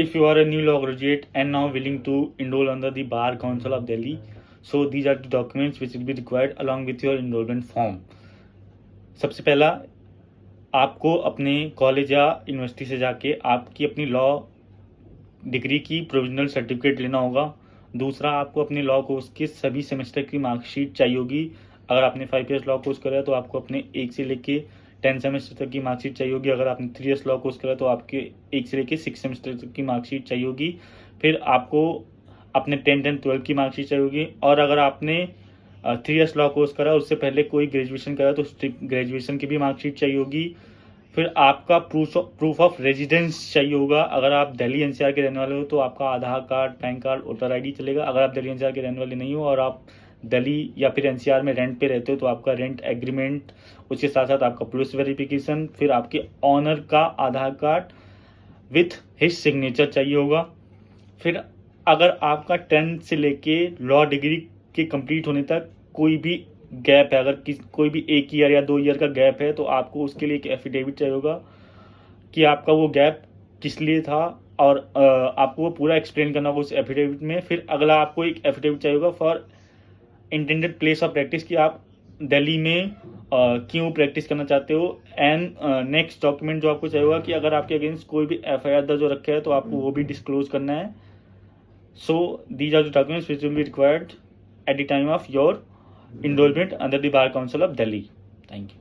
if you are a new law graduate and now willing to enroll under the Bar Council of Delhi, so these are the documents which will be required along with your enrollment form. सबसे पहला आपको अपने college या university से जाके आपकी अपनी law degree की प्रोविजनल सर्टिफिकेट लेना होगा। दूसरा, आपको अपने लॉ कोर्स के सभी सेमेस्टर की मार्कशीट चाहिए होगी। अगर आपने 5 ईयर्स लॉ कोर्स करा है तो आपको अपने 1 से लेके 10 सेमेस्टर तक की मार्कशीट चाहिए होगी। अगर आपने 3 ईयर्स लॉ कोर्स करा तो आपके 1 से लेके 6 सेमेस्टर तक की मार्कशीट चाहिए होगी। फिर आपको अपने 10th एंड 12th की मार्कशीट चाहिए होगी। और अगर आपने 3 ईयर्स लॉ कोर्स करा उससे पहले कोई ग्रेजुएशन करा तो ग्रेजुएशन की भी मार्कशीट चाहिए होगी। फिर आपका प्रूफ ऑफ रेजिडेंस चाहिए होगा। अगर आप दिल्ली एनसीआर के रहने वाले हो तो आपका Aadhaar card, PAN card, voter ID चलेगा। अगर आप दिल्ली एनसीआर के रहने वाले नहीं हो और आप दिल्ली या फिर एनसीआर में रेंट पे रहते हो तो आपका रेंट एग्रीमेंट, उसके साथ साथ आपका पुलिस वेरिफिकेशन, फिर आपके ऑनर का आधार कार्ड विथ हिज सिग्नेचर चाहिए होगा। फिर अगर आपका 10th से लेके लॉ डिग्री के कंप्लीट होने तक कोई भी गैप है, अगर कोई भी 1 ईयर या 2 ईयर का गैप है तो आपको उसके लिए एक एफिडेविट चाहिए होगा कि आपका वो गैप किस लिए था और आपको वो पूरा एक्सप्लेन करना होगा उस एफिडेविट में। फिर अगला आपको एक एफिडेविट चाहिए होगा for intended place of practice कि आप दिल्ली में क्यों प्रैक्टिस करना चाहते हो। एंड नेक्स्ट डॉक्यूमेंट जो आपको चाहिए होगा कि अगर आपके अगेंस्ट कोई भी एफआईआर दर्ज हो रखा है तो आपको वो भी डिस्क्लोज करना है। So these are the documents which will be required at the time of your enrollment under the Bar Council of Delhi. Thank you.